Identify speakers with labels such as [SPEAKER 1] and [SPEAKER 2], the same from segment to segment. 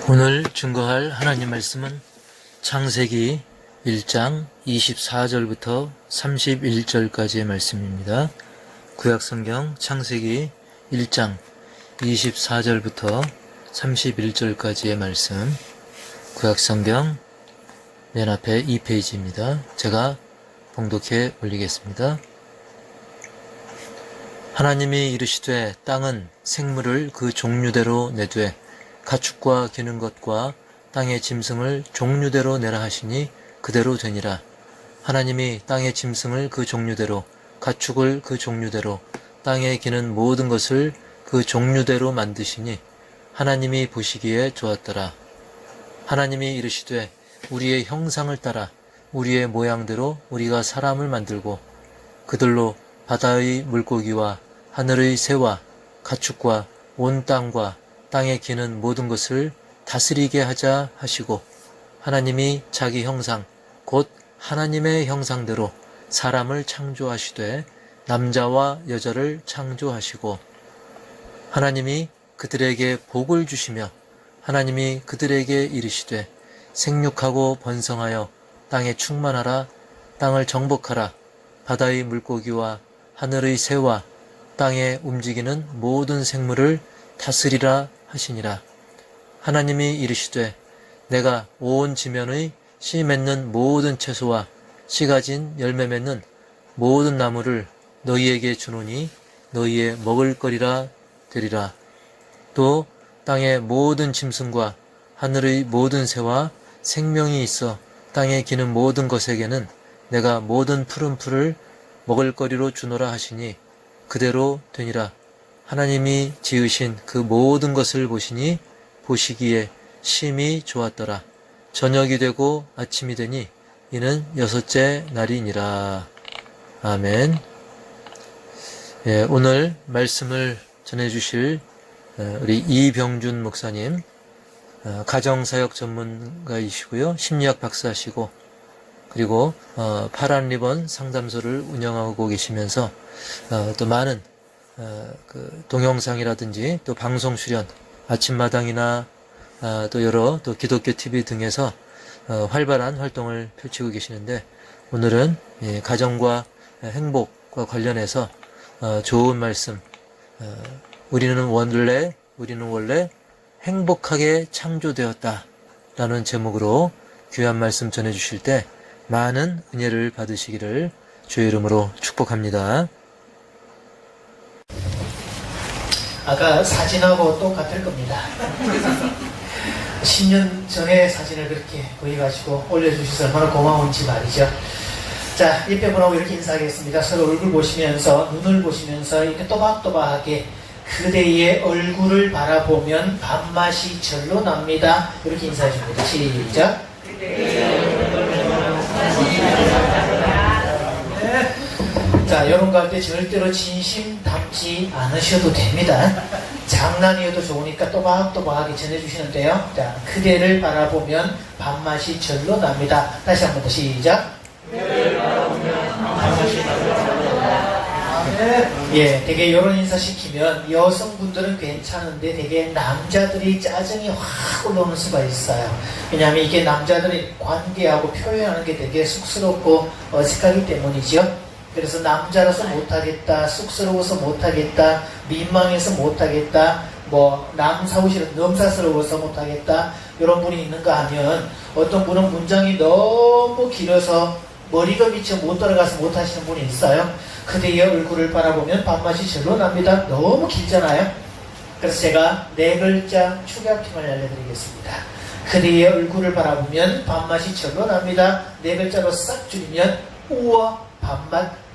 [SPEAKER 1] 오늘 증거할 하나님 말씀은 창세기 1장 24절부터 31절까지의 말씀입니다. 구약성경 창세기 1장 24절부터 31절까지의 말씀, 구약성경 맨 앞에 2페이지입니다. 제가 봉독해 올리겠습니다. 하나님이 이르시되 땅은 생물을 그 종류대로 내되 가축과 기는 것과 땅의 짐승을 종류대로 내라 하시니 그대로 되니라. 하나님이 땅의 짐승을 그 종류대로, 가축을 그 종류대로, 땅에 기는 모든 것을 그 종류대로 만드시니 하나님이 보시기에 좋았더라. 하나님이 이르시되 우리의 형상을 따라 우리의 모양대로 우리가 사람을 만들고 그들로 바다의 물고기와 하늘의 새와 가축과 온 땅과 땅에 기는 모든 것을 다스리게 하자 하시고, 하나님이 자기 형상 곧 하나님의 형상대로 사람을 창조하시되 남자와 여자를 창조하시고, 하나님이 그들에게 복을 주시며 하나님이 그들에게 이르시되 생육하고 번성하여 땅에 충만하라. 땅을 정복하라. 바다의 물고기와 하늘의 새와 땅에 움직이는 모든 생물을 다스리라 하시니라. 하나님이 이르시되 내가 온 지면의 씨 맺는 모든 채소와 씨 가진 열매 맺는 모든 나무를 너희에게 주노니 너희의 먹을거리라 되리라. 또 땅의 모든 짐승과 하늘의 모든 새와 생명이 있어 땅에 기는 모든 것에게는 내가 모든 푸른 풀을 먹을거리로 주노라 하시니 그대로 되니라. 하나님이 지으신 그 모든 것을 보시니 보시기에 심히 좋았더라. 저녁이 되고 아침이 되니 이는 여섯째 날이니라. 아멘. 오늘 말씀을 전해주실 우리 이병준 목사님, 가정사역 전문가이시고요, 심리학 박사시고, 그리고 파란 리본 상담소를 운영하고 계시면서 또 많은 그 동영상이라든지 또 방송 출연, 아침마당이나 또 여러 또 기독교 TV 등에서 활발한 활동을 펼치고 계시는데, 오늘은 가정과 행복과 관련해서 좋은 말씀, 우리는 원래 행복하게 창조되었다 라는 제목으로 귀한 말씀 전해주실 때 많은 은혜를 받으시기를 주의 이름으로 축복합니다.
[SPEAKER 2] 아까 사진하고 똑같을 겁니다. 10년 전에 사진을 그렇게 보여가지고 올려주셔서 얼마나 고마운지 말이죠. 자, 옆에 분하고 이렇게 인사하겠습니다. 서로 얼굴 보시면서, 눈을 보시면서 이렇게 또박또박하게 그대의 얼굴을 바라보면 밥맛이 절로 납니다. 이렇게 인사해 줍니다. 시작. 자, 여러분 가운데 절대로 진심 담지 않으셔도 됩니다. 장난이어도 좋으니까 또박또박하게 전해주시는데요. 자, 그대를 바라보면 밥맛이 절로 납니다. 다시 한 번 더 시작. 그대를 바라보면 밥맛이 절로 납니다. 예, 되게 이런 인사 시키면 여성분들은 괜찮은데 되게 남자들이 짜증이 확 올라오는 수가 있어요. 왜냐하면 이게 남자들이 관계하고 표현하는 게 되게 쑥스럽고 어색하기 때문이죠. 그래서 남자라서 못하겠다, 쑥스러워서 못하겠다, 민망해서 못하겠다, 남사우실은 넘사스러워서 못하겠다, 이런 분이 있는가 하면, 어떤 분은 문장이 너무 길어서 머리가 미쳐 못 들어가서 못하시는 분이 있어요. 그대의 얼굴을 바라보면 밥맛이 절로 납니다. 너무 길잖아요. 그래서 제가 4글자 축약형을 알려드리겠습니다. 그대의 얼굴을 바라보면 밥맛이 절로 납니다. 4글자로 싹 줄이면 우와 밥맛.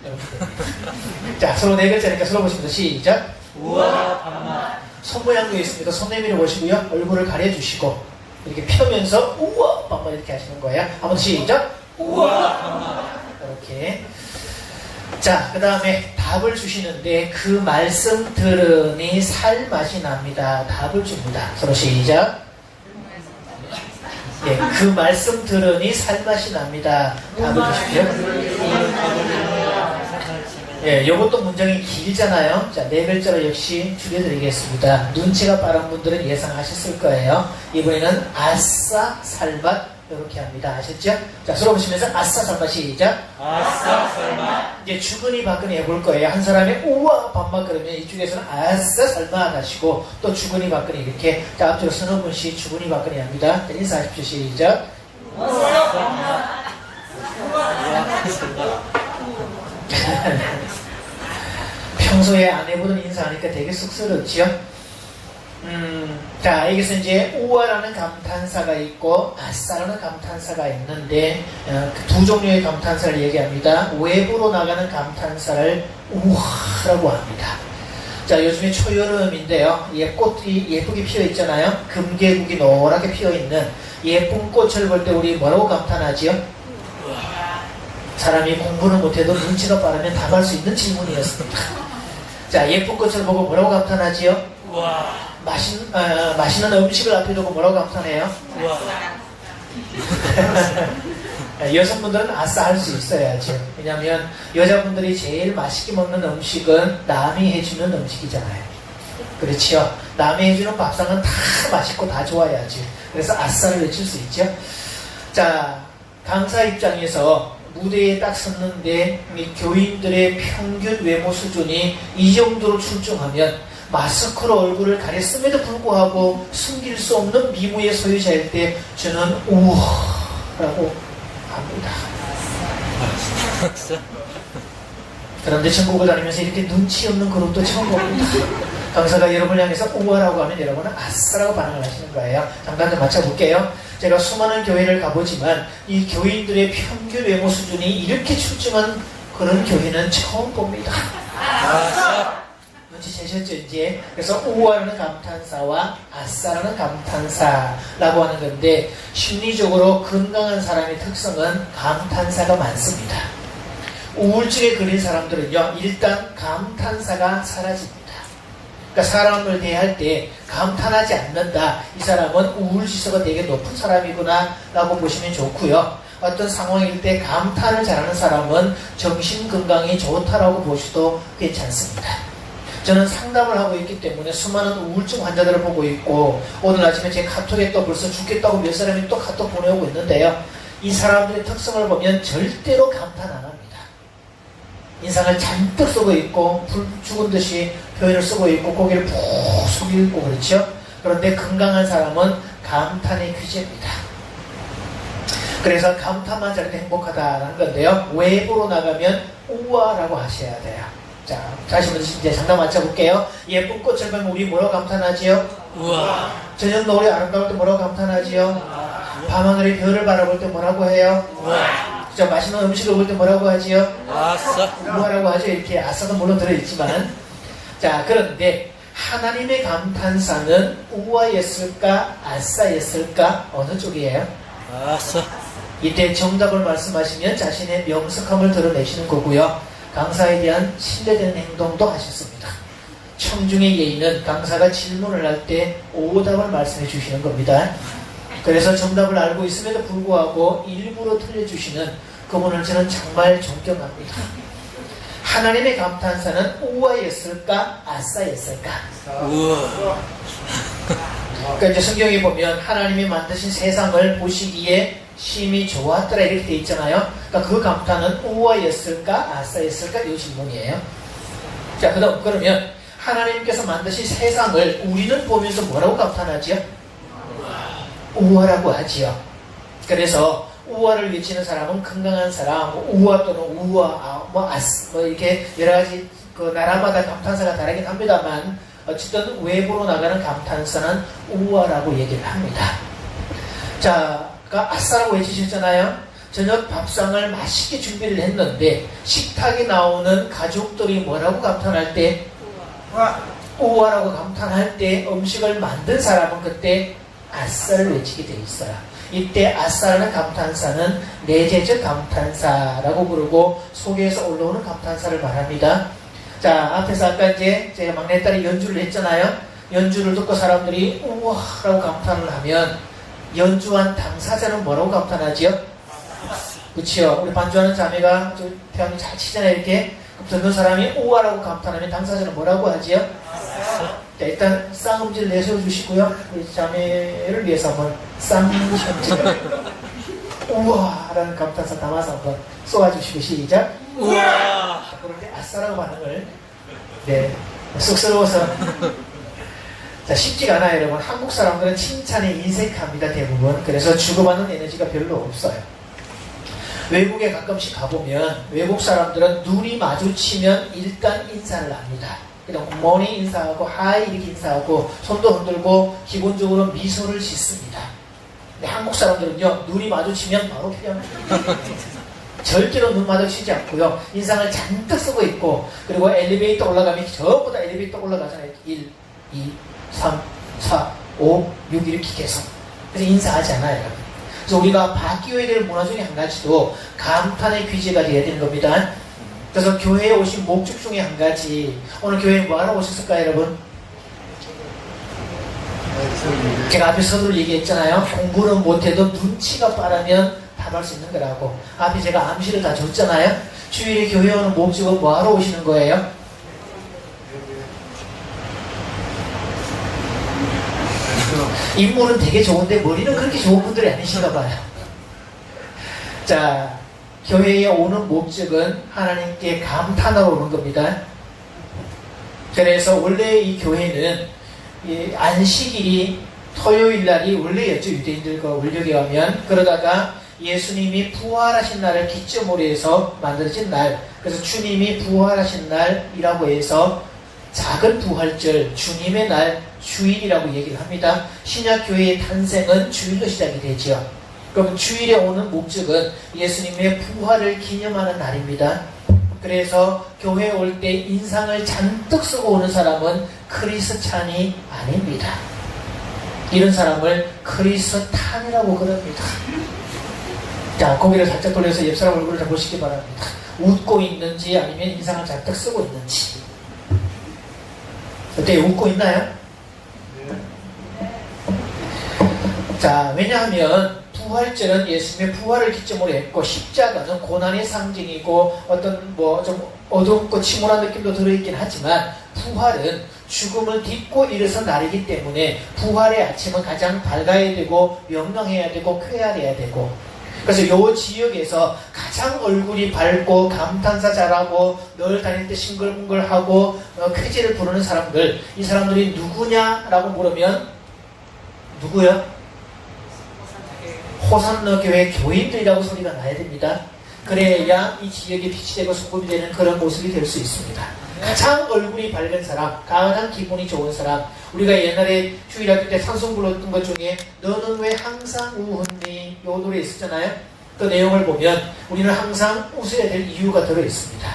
[SPEAKER 2] 자, 서로 4글자니까 서로 보시면서 시작. 우와 밥맛. 손 모양도 있습니다. 손 내밀어 보시고요, 얼굴을 가려주시고 이렇게 펴면서 우와 밥맛 이렇게 하시는 거예요. 한번 시작. 우와 밥맛. 이렇게. 자, 그 다음에 답을 주시는데 그 말씀 들으니 살맛이 납니다. 답을 줍니다. 서로 시작. 예, 그 말씀 들으니 살맛이 납니다. 답을 주십시오. 예, 요것도 문장이 길잖아요. 자, 네 글자로 역시 줄여드리겠습니다. 눈치가 빠른 분들은 예상하셨을 거예요. 이번에는 아싸 살맛 이렇게 합니다. 아셨죠? 자, 서로 보시면서 아싸 살맛 시작.
[SPEAKER 3] 아싸 살맛.
[SPEAKER 2] 이제 주거니 받거니 해볼 거예요. 한 사람이 우와 반말 그러면 이쪽에서는 아싸 살맛 하시고 또 주거니 받거니 이렇게. 자, 앞뒤로 서너 분씩 주거니 받거니 합니다. 자, 인사하십시오. 시작. 평소에 안 해보던 인사하니까 되게 쑥스럽지요? 자, 여기서 이제 우와라는 감탄사가 있고 아싸라는 감탄사가 있는데 두 종류의 감탄사를 얘기합니다. 외부로 나가는 감탄사를 우와라고 합니다. 자, 요즘에 초여름인데요. 꽃이 예쁘게 피어 있잖아요. 금계국이 노랗게 피어 있는 예쁜 꽃을 볼 때 우리 뭐라고 감탄하지요? 사람이 공부를 못해도 눈치가 빠르면 답할 수 있는 질문이었습니다. 자, 예쁜 꽃을 보고 뭐라고 감탄하지요?
[SPEAKER 3] 우와.
[SPEAKER 2] 맛있는 음식을 앞에 두고 뭐라고 감탄해요?
[SPEAKER 3] 우와.
[SPEAKER 2] 여성분들은 아싸 할 수 있어야죠. 왜냐하면 여자분들이 제일 맛있게 먹는 음식은 남이 해주는 음식이잖아요. 그렇죠? 남이 해주는 밥상은 다 맛있고 다 좋아야죠. 그래서 아싸를 외칠 수 있죠. 자, 강사 입장에서 무대에 딱 섰는데 교인들의 평균 외모 수준이 이 정도로 출중하면 마스크로 얼굴을 가렸음에도 불구하고 숨길 수 없는 미모의 소유자일 때 저는 우와라고 합니다. 그런데 전국을 다니면서 이렇게 눈치 없는 그룹도 처음 봅니다. 강사가 여러분을 향해서 우와라고 하면 여러분은 아싸라고 반응을 하시는 거예요. 잠깐 좀 맞춰볼게요. 제가 수많은 교회를 가보지만 이 교인들의 평균 외모 수준이 이렇게 출중한 그런 교회는 처음 봅니다. 눈치채셨죠 이제? 그래서 우와라는 감탄사와 아싸라는 감탄사라고 하는 건데 심리적으로 건강한 사람의 특성은 감탄사가 많습니다. 우울증에 걸린 사람들은요 일단 감탄사가 사라집니다. 그러니까 사람을 대할 때 감탄하지 않는다. 이 사람은 우울지수가 되게 높은 사람이구나 라고 보시면 좋고요. 어떤 상황일 때 감탄을 잘하는 사람은 정신건강이 좋다라고 보셔도 괜찮습니다. 저는 상담을 하고 있기 때문에 수많은 우울증 환자들을 보고 있고 오늘 아침에 제 카톡에 또 벌써 죽겠다고 몇 사람이 또 카톡 보내오고 있는데요. 이 사람들의 특성을 보면 절대로 감탄 안 합니다. 인상을 잔뜩 쓰고 있고 불 죽은 듯이 표현을 쓰고 있고 고개를 푹 숙이고 그렇죠. 그런데 건강한 사람은 감탄의 귀재입니다. 그래서 감탄만 잘해도 행복하다는 건데요. 외부로 나가면 우와라고 하셔야 돼요. 자, 다시 한번 이제 장난 맞춰볼게요. 예쁜 꽃을 보면 우리 뭐라고 감탄하지요?
[SPEAKER 3] 우와.
[SPEAKER 2] 저녁 노을이 아름다울 때 뭐라고 감탄하지요? 밤하늘의 별을 바라볼 때 뭐라고 해요?
[SPEAKER 3] 우와.
[SPEAKER 2] 저 맛있는 음식을 볼 때 뭐라고 하지요?
[SPEAKER 3] 아싸.
[SPEAKER 2] 우와라고 하죠. 이렇게 아싸도 물론 들어있지만. 자, 그런데 하나님의 감탄사는 우와였을까? 아싸였을까? 어느 쪽이에요?
[SPEAKER 3] 아싸.
[SPEAKER 2] 이때 정답을 말씀하시면 자신의 명석함을 드러내시는 거고요. 강사에 대한 신뢰되는 행동도 하셨습니다. 청중의 예의는 강사가 질문을 할 때 오답을 말씀해 주시는 겁니다. 그래서 정답을 알고 있음에도 불구하고 일부러 틀려주시는 그분을 저는 정말 존경합니다. 하나님의 감탄사는 우와였을까? 아싸였을까?
[SPEAKER 3] 우와.
[SPEAKER 2] 그러니까 이제 성경에 보면 하나님이 만드신 세상을 보시기에 심히 좋았더라 이렇게 돼 있잖아요. 그러니까 그 감탄은 우와였을까? 아싸였을까? 이 질문이에요. 자, 그러면 하나님께서 만드신 세상을 우리는 보면서 뭐라고 감탄하지요? 우와라고 하지요. 그래서 우와를 외치는 사람은 건강한 사람, 우와 또는 우와, 이렇게 여러 가지 그 나라마다 감탄사가 다르긴 합니다만 어쨌든 외부로 나가는 감탄사는 우와라고 얘기를 합니다. 자, 그러니까 아싸라고 외치셨잖아요. 저녁 밥상을 맛있게 준비를 했는데 식탁에 나오는 가족들이 뭐라고 감탄할 때 우와라고 감탄할 때 음식을 만든 사람은 그때 아싸를 외치게 돼 있어요. 이때 아싸라는 감탄사는 내재적 감탄사라고 부르고 속에서 올라오는 감탄사를 말합니다. 자, 앞에서 아까 이제 제가 막내딸이 연주를 했잖아요. 연주를 듣고 사람들이 우와라고 감탄을 하면 연주한 당사자는 뭐라고 감탄하지요? 그치요? 우리 반주하는 자매가 태양이 잘 치잖아요. 이렇게 그럼 듣는 사람이 우와라고 감탄하면 당사자는 뭐라고 하지요? 자, 일단 쌍음질 내세워 주시고요. 우리 자매를 위해서 한번 쌍음질 우와라는 감탄사 담아서 한번 쏘아주시고 시작.
[SPEAKER 3] 우와.
[SPEAKER 2] 그럴 때 아싸라고 반응을 네 쑥스러워서 자 쉽지가 않아요 여러분. 한국 사람들은 칭찬에 인색합니다 대부분. 그래서 주고받는 에너지가 별로 없어요. 외국에 가끔씩 가보면 외국 사람들은 눈이 마주치면 일단 인사를 합니다. 그냥 모닝 인사하고 하이 이렇게 인사하고 손도 흔들고 기본적으로 미소를 짓습니다. 근데 한국 사람들은요 눈이 마주치면 바로 피합니다. 절대로 눈 마주치지 않고요 인상을 잔뜩 쓰고 있고, 그리고 엘리베이터 올라가면 전부 다 엘리베이터 올라가잖아요. 1, 2, 3, 4, 5, 6 이렇게 계속. 그래서 인사하지 않아요. 그래서 우리가 바뀌어야 될 문화 중에 한 가지도 감탄의 귀재가 되어야 되는 겁니다. 그래서 교회에 오신 목적 중에 한 가지, 오늘 교회에 뭐 하러 오셨을까요 여러분? 제가 앞에 서두를 얘기했잖아요. 공부는 못해도 눈치가 빠르면 답할 수 있는 거라고. 앞에 제가 암시를 다 줬잖아요. 주일에 교회 오는 목적은 뭐 하러 오시는 거예요? 인물은 되게 좋은데 머리는 그렇게 좋은 분들이 아니신가 봐요. 자, 교회에 오는 목적은 하나님께 감탄하러 오는 겁니다. 그래서 원래 이 교회는 이 안식일이 토요일 날이 원래였죠. 유대인들과 원력에 하면. 그러다가 예수님이 부활하신 날을 기점으로 해서 만들어진 날, 그래서 주님이 부활하신 날이라고 해서 작은 부활절, 주님의 날, 주일이라고 얘기를 합니다. 신약교회의 탄생은 주일로 시작이 되죠. 그럼 주일에 오는 목적은 예수님의 부활을 기념하는 날입니다. 그래서 교회에 올 때 인상을 잔뜩 쓰고 오는 사람은 크리스찬이 아닙니다. 이런 사람을 크리스탄이라고 그럽니다. 자, 고개를 살짝 돌려서 옆사람 얼굴을 다 보시기 바랍니다. 웃고 있는지 아니면 인상을 잔뜩 쓰고 있는지. 어때요? 웃고 있나요? 자, 왜냐하면 부활절은 예수님의 부활을 기점으로 했고, 십자가는 고난의 상징이고 어떤 뭐 좀 어둡고 침울한 느낌도 들어있긴 하지만, 부활은 죽음을 딛고 일어선 날이기 때문에 부활의 아침은 가장 밝아야 되고 명랑해야 되고 쾌활해야 되고, 그래서 이 지역에서 가장 얼굴이 밝고 감탄사 잘하고 늘 다닐 때 싱글벙글하고 쾌재를 부르는 사람들, 이 사람들이 누구냐라고 물으면 누구요? 호산너 교회 교인들이라고 소리가 나야 됩니다. 그래야 이 지역에 빛이 되고 소금이 되는 그런 모습이 될 수 있습니다. 가장 얼굴이 밝은 사람, 가장 기분이 좋은 사람. 우리가 옛날에 주일학교 때 찬송 불렀던 것 중에 너는 왜 항상 우었니? 이 노래 있었잖아요. 그 내용을 보면 우리는 항상 웃어야 될 이유가 들어있습니다.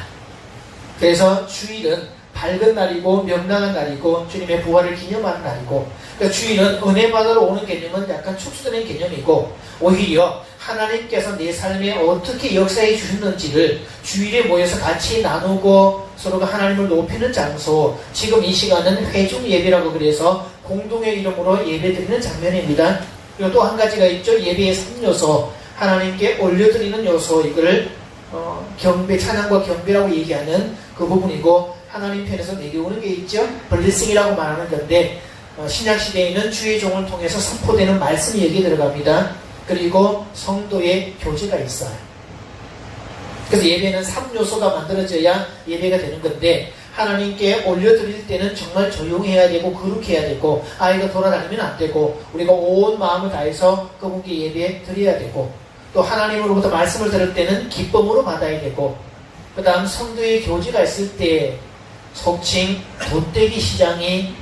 [SPEAKER 2] 그래서 주일은 밝은 날이고 명랑한 날이고 주님의 부활을 기념하는 날이고, 그러니까 주일은 은혜 받으러 오는 개념은 약간 축소되는 개념이고, 오히려 하나님께서 내 삶에 어떻게 역사해 주셨는지를 주일에 모여서 같이 나누고 서로가 하나님을 높이는 장소, 지금 이 시간은 회중 예배라고 그래서 공동의 이름으로 예배드리는 장면입니다. 그리고 또 한 가지가 있죠. 예배의 3요소, 하나님께 올려드리는 요소, 이거를 경배, 찬양과 경배라고 얘기하는 그 부분이고, 하나님 편에서 내려오는 게 있죠. 블레싱이라고 말하는 건데, 신약시대에는 주의 종을 통해서 선포되는 말씀이 여기에 들어갑니다. 그리고 성도의 교제가 있어요. 그래서 예배는 3요소가 만들어져야 예배가 되는 건데, 하나님께 올려드릴 때는 정말 조용해야 되고 거룩해야 되고 아이가 돌아다니면 안 되고 우리가 온 마음을 다해서 그분께 예배 드려야 되고, 또 하나님으로부터 말씀을 들을 때는 기쁨으로 받아야 되고, 그 다음 성도의 교제가 있을 때 속칭 돗대기 시장이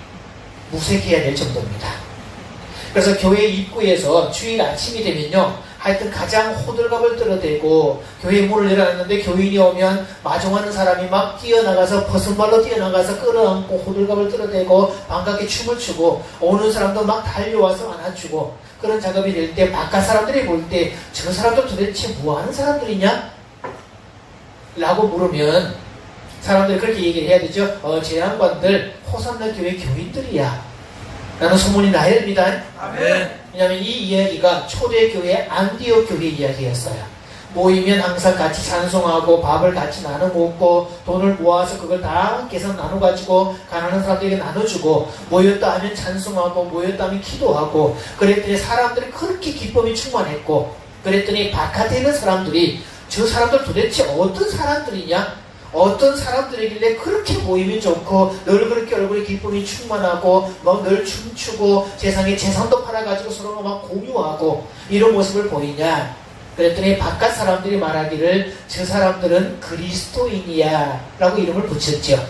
[SPEAKER 2] 무색해야 될 정도입니다. 그래서 교회 입구에서 주일 아침이 되면요, 하여튼 가장 호들갑을 떨어대고 교회 문을 열어놨는데 교인이 오면 마중하는 사람이 막 뛰어나가서 벗은발로 뛰어나가서 끌어안고 호들갑을 떨어대고 반갑게 춤을 추고, 오는 사람도 막 달려와서 안아주고, 그런 작업이 될 때 바깥 사람들이 볼 때 저 사람들 도대체 뭐하는 사람들이냐? 라고 물으면 사람들이 그렇게 얘기를 해야 되죠. 제 양반들 호산나 교회 교인들이야 라는 소문이 나야 됩니다.
[SPEAKER 3] 아멘.
[SPEAKER 2] 왜냐하면 이 이야기가 초대교회 안디옥 교회 이야기였어요. 모이면 항상 같이 찬송하고 밥을 같이 나눠 먹고 돈을 모아서 그걸 다 계산 나눠 가지고 가난한 사람들에게 나눠주고 모였다 하면 찬송하고 모였다 하면 기도하고 그랬더니 사람들이 그렇게 기쁨이 충만했고 그랬더니 바깥에 있는 사람들이 저 사람들 도대체 어떤 사람들이냐? 어떤 사람들이길래 그렇게 모임이 좋고 늘 그렇게 얼굴에 기쁨이 충만하고 막 늘 춤추고 세상에 재산도 팔아가지고 서로 막 공유하고 이런 모습을 보이냐? 그랬더니 바깥 사람들이 말하기를 저 사람들은 그리스도인이야 라고 이름을 붙였죠.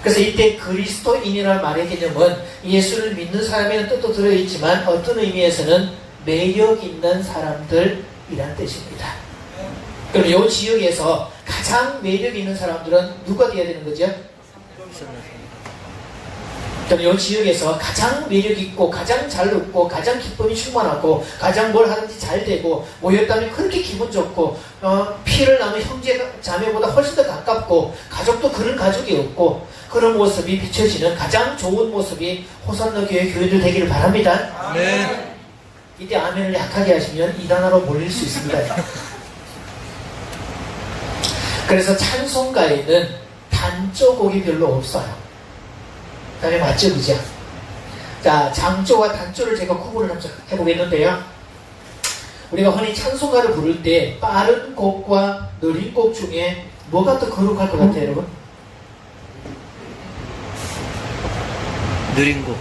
[SPEAKER 2] 그래서 이때 그리스도인이라는 말의 개념은 예수를 믿는 사람에는 뜻도 들어있지만 어떤 의미에서는 매력 있는 사람들이란 뜻입니다. 그럼 이 지역에서 가장 매력 있는 사람들은 누가 되어야 되는 거죠? 그럼 이 지역에서 가장 매력 있고 가장 잘 웃고 가장 기쁨이 충만하고 가장 뭘 하든지 잘 되고 모였다면 그렇게 기분 좋고 피를 나눈 형제 자매보다 훨씬 더 가깝고 가족도 그런 가족이 없고 그런 모습이 비춰지는 가장 좋은 모습이 호산너 교회 교인들 되기를 바랍니다.
[SPEAKER 3] 네.
[SPEAKER 2] 이때 아멘을 약하게 하시면 이단하로 몰릴 수 있습니다. 그래서 찬송가에는 단조곡이 별로 없어요. 다음에 맞죠, 그죠? 자, 장조와 단조를 제가 구분을 한번 해보겠는데요. 우리가 흔히 찬송가를 부를 때 빠른 곡과 느린 곡 중에 뭐가 더 거룩할 것 같아요, 여러분?
[SPEAKER 3] 느린 곡.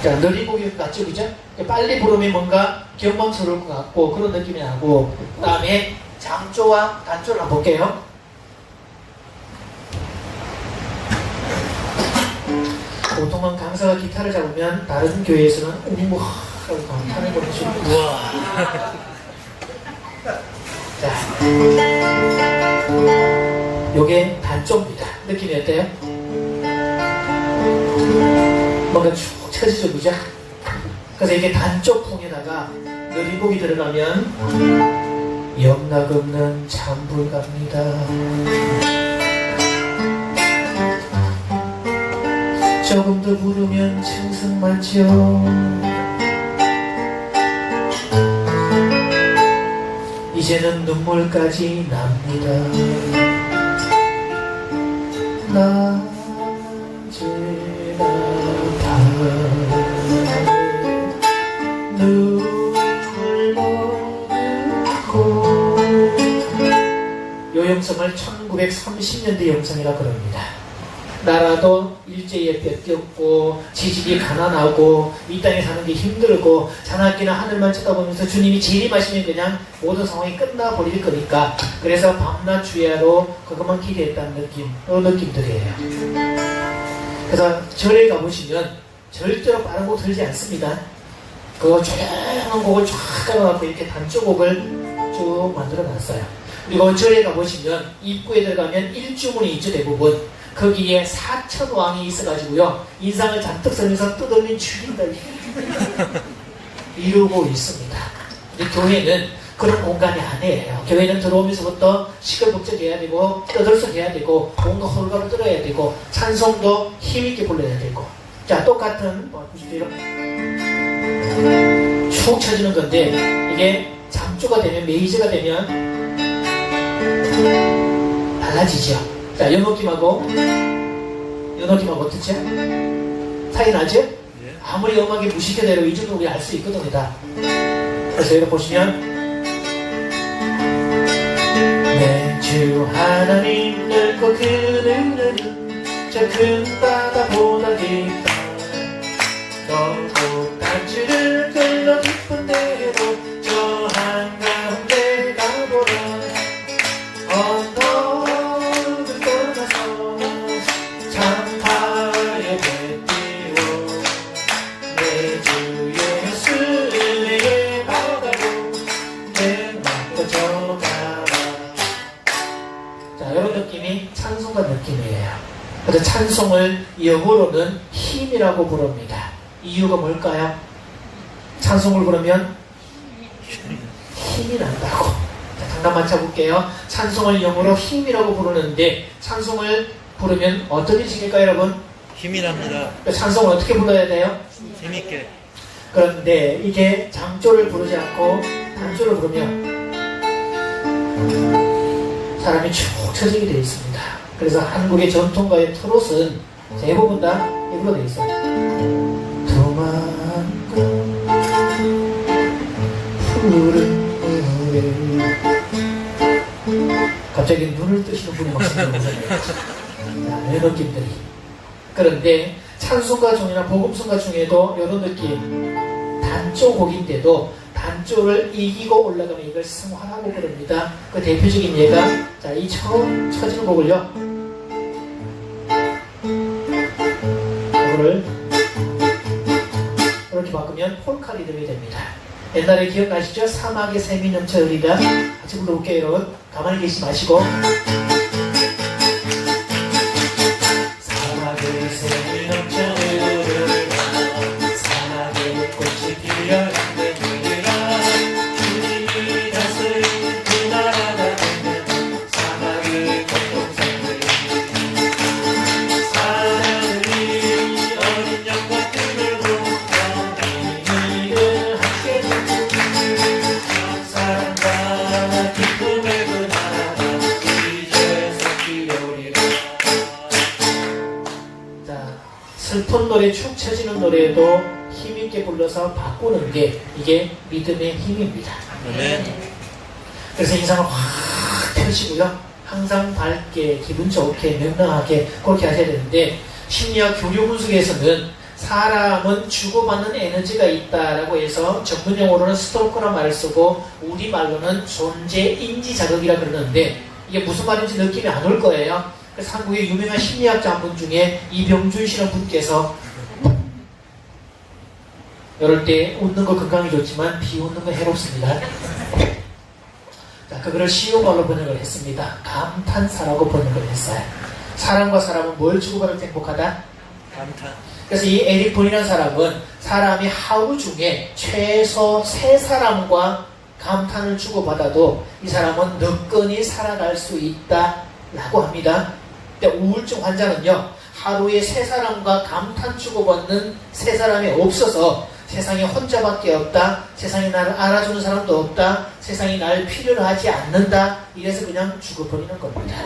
[SPEAKER 2] 자, 느린 곡이 맞죠, 그죠? 빨리 부르면 뭔가 경망스러울 것 같고 그런 느낌이 나고 그 다음에 장조와 단조를 한번 볼게요. 보통은 강사가 기타를 잡으면 다른 교회에서는 우무하라고 감탄을 보내주고
[SPEAKER 3] 우와.
[SPEAKER 2] 자, 요게 단조입니다. 느낌이 어때요? 뭔가 쭉 쳐지죠, 그죠? 그래서 이게 단조풍에다가 느린 곡이 들어가면 영락없는 찬불갑니다. 조금 더 부르면 청승맞죠. 이제는 눈물까지 납니다. 낮에나 밤에 눈물 넣고 요 영성을 1930년대 영성이라 그럽니다. 나라도 일제에 뺏겼고 지식이 가난하고 이 땅에 사는 게 힘들고 자나기나 하늘만 쳐다보면서 주님이 재림하시면 그냥 모든 상황이 끝나버릴 거니까 그래서 밤낮 주야로 그것만 기대했다는 느낌, 요 느낌들이에요. 그래서 절에 가보시면 절대로 빠른 곡 들지 않습니다. 그 조용한 곡을 쫙 깔아갖고 이렇게 단조곡을 쭉 만들어 놨어요. 그리고 절에 가보시면 입구에 들어가면 일주문이 있죠, 대부분. 거기에 4,000왕이 있어가지고요 인상을 잔뜩 쓰면서 뜯으면 죽인다 이루고 있습니다. 근데 교회는 그런 공간이 아니에요. 교회는 들어오면서부터 시끌벅적해야 되고 떠들썩해야 되고 뭔가 홀가를 들어야 되고 찬송도 힘있게 불러야 되고 자 똑같은 보십시오. 쭉 쳐지는 건데 이게 장조가 되면 메이저가 되면 달라지죠. 자, 요 느낌하고 어떻죠? 차이 나죠?
[SPEAKER 3] 예.
[SPEAKER 2] 아무리 음악이 무식해대로 이 정도 우리 알 수 있거든요, 다. 그래서 여기 보시면 내 주 하나님 넓고 그늘은 저 큰 바다보다 깊다 넓고 단추를 끌러 깊은 대로 저 한가운데 가보라 언덕을 떠나서 참파에 뱉띄워 내 주 예수의 바다로 내 맘껏 져가라. 자, 이런 느낌이 찬송가 느낌이에요. 그래서 찬송을 영어로는 힘이라고 부릅니다. 이유가 뭘까요? 찬송을 부르면 힘이 난다고. 자, 잠깐 맞춰볼게요. 찬송을 영어로 힘이라고 부르는데 찬송을 부르면 어떤 인식일까요, 여러분?
[SPEAKER 3] 힘이 납니다.
[SPEAKER 2] 찬송을 어떻게 불러야 돼요?
[SPEAKER 3] 힘있게.
[SPEAKER 2] 그런데 이게 장조를 부르지 않고 단조를 부르면 사람이 축 처지게 되어 있습니다. 그래서 한국의 전통가의 트롯은 대부분 다 이걸로 되어 있어요. 두만고 푸른 물에 갑자기 눈을 뜨시는 분이 막 생겨나요. 이런 느낌들이. 그런데 찬송가 중이나 복음송가 중에도 이런 느낌, 단조 곡인데도 단조를 이기고 올라가면 이걸 승화라고 부릅니다. 그 대표적인 예가, 자, 이 처음 쳐지는 곡을요, 이거를 이렇게 바꾸면 폴카 리듬이 됩니다. 옛날에 기억나시죠? 사막의 샘이 넘쳐 흐리다. 같이 불러볼게요, 여러분. 가만히 계시지 마시고. 사막의 샘이 넘쳐 흐르다. 사막의 꽃이 피었는데 흐르라. 주님이 다스린 그 나라가 되면 사막의 꽃동산들. 사랑이 어린 양과 뜰고 영원히를 함께 주는 사랑과 기쁨의 그 나라가 이제서 피어오리라. 자, 슬픈 노래, 축 처지는 노래도 힘있게 불러서 바꾸는 게 이게 믿음의 힘입니다. 그래서 인상을 확 펴시고요. 항상 밝게, 기분 좋게, 명랑하게 그렇게 하셔야 되는데, 심리학 교류 분석에서는 사람은 주고받는 에너지가 있다라고 해서 전문용어로는 스토커란 말을 쓰고 우리말로는 존재 인지 자극이라 그러는데, 이게 무슨 말인지 느낌이 안 올 거예요. 그래서 한국의 유명한 심리학자 한 분 중에 이병준 씨라는 분께서 이럴 때 웃는 거 건강에 좋지만 비웃는 건 해롭습니다. 자, 그거를 쉬운 말로 번역을 했습니다. 감탄사라고 번역을 했어요. 사람과 사람은 뭘 주고받을 때 행복하다?
[SPEAKER 3] 감탄.
[SPEAKER 2] 그래서 이 에릭 본이라는 사람은 사람이 하루 중에 최소 3사람과 감탄을 주고받아도 이 사람은 느끈히 살아갈 수 있다라고 합니다. 근데 우울증 환자는요, 하루에 3사람과 감탄 주고받는 3사람이 없어서 세상에 혼자밖에 없다, 세상에 나를 알아주는 사람도 없다, 세상이 나를 필요로 하지 않는다, 이래서 그냥 죽어버리는 겁니다.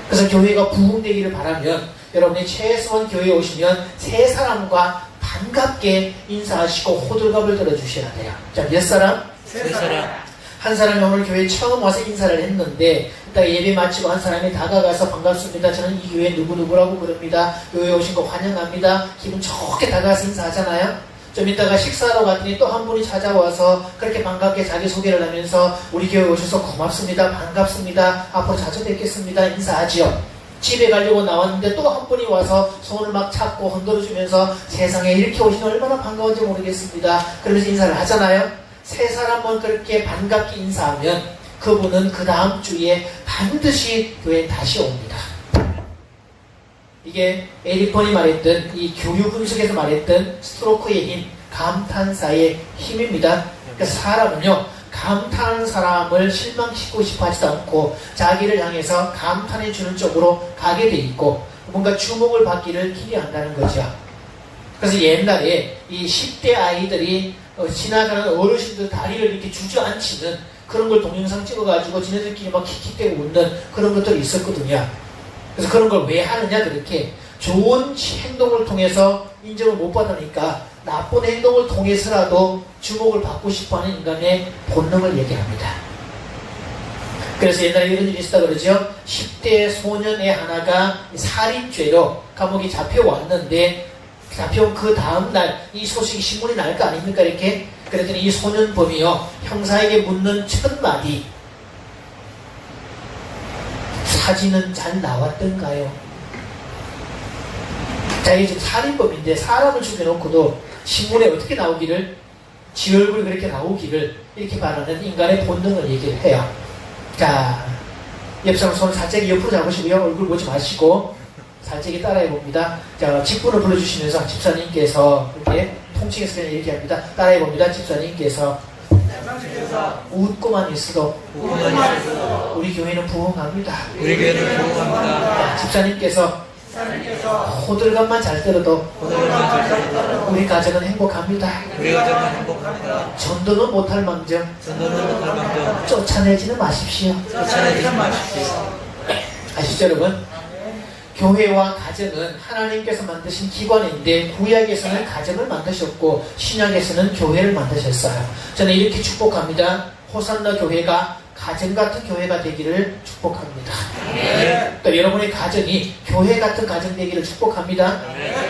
[SPEAKER 2] 그래서 교회가 부흥되기를 바라면 여러분이 최소한 교회에 오시면 3사람과 반갑게 인사하시고 호들갑을 들어주셔야 돼요. 자, 몇 사람?
[SPEAKER 3] 3사람.
[SPEAKER 2] 한 사람이 오늘 교회에 처음 와서 인사를 했는데, 이따 예배 마치고 한 사람이 다가가서 반갑습니다. 저는 이 교회 누구누구라고 그럽니다. 교회에 오신 거 환영합니다. 기분 좋게 다가가서 인사하잖아요. 좀 이따가 식사하러 갔더니 또 한 분이 찾아와서 그렇게 반갑게 자기소개를 하면서 우리 교회 오셔서 고맙습니다. 반갑습니다. 앞으로 자주 뵙겠습니다. 인사하지요. 집에 가려고 나왔는데 또 한 분이 와서 손을 막 잡고 흔들어주면서 세상에 이렇게 오시니 얼마나 반가운지 모르겠습니다. 그러면서 인사를 하잖아요. 3사람만 그렇게 반갑게 인사하면 그분은 그 다음 주에 반드시 교회에 다시 옵니다. 이게 에릭 번이 말했던 이 교류 분석에서 말했던 스트로크의 힘, 감탄사의 힘입니다. 그래서 사람은요, 감탄하는 사람을 실망시키고 싶어 하지도 않고 자기를 향해서 감탄해 주는 쪽으로 가게 돼 있고 뭔가 주목을 받기를 기대한다는 거죠. 그래서 옛날에 이 10대 아이들이 지나가는 어르신들 다리를 이렇게 주저앉히는 그런 걸 동영상 찍어가지고 지네들끼리 막 킥킥대고 웃는 그런 것들이 있었거든요. 그래서 그런 걸 왜 하느냐, 그렇게 좋은 행동을 통해서 인정을 못 받으니까 나쁜 행동을 통해서라도 주목을 받고 싶어하는 인간의 본능을 얘기합니다. 그래서 옛날에 이런 일이 있었다 그러죠. 10대 소년의 하나가 살인죄로 감옥에 잡혀왔는데 잡혀온 그 다음날 이 소식이 신문이 날 거 아닙니까, 이렇게? 그랬더니 이 소년범이요, 형사에게 묻는 첫 마디, 사진은 잘 나왔던가요? 자, 이게 지금 살인범인데 사람을 죽여놓고도 신문에 어떻게 나오기를, 지 얼굴이 그렇게 나오기를 이렇게 바라는 인간의 본능을 얘기를 해요. 자, 옆 사람 손을 살짝 옆으로 잡으시고요. 얼굴 보지 마시고 살짝 따라해 봅니다. 자, 직분을 불러주시면서 집사님께서 이렇게 통칭해서 그냥 이렇게 합니다. 따라해 봅니다. 집사님께서 웃고만 있어도 우리 교회는 부흥합니다.
[SPEAKER 3] 우리 교회는 부흥합니다.
[SPEAKER 2] 집사님께서 호들갑만 잘 떨어도 우리 가정은 행복합니다.
[SPEAKER 3] 우리가 정말 행복합니다.
[SPEAKER 2] 전도는 못할 망정
[SPEAKER 3] 전도는 못할 만큼
[SPEAKER 2] 쫓아내지는 마십시오.
[SPEAKER 3] 쫓아내지 마십시오.
[SPEAKER 2] 아시죠 여러분? 교회와 가정은 하나님께서 만드신 기관인데 구약에서는 가정을 만드셨고 신약에서는 교회를 만드셨어요. 저는 이렇게 축복합니다. 호산나 교회가 가정 같은 교회가 되기를 축복합니다. 또 여러분의 가정이 교회 같은 가정 되기를 축복합니다.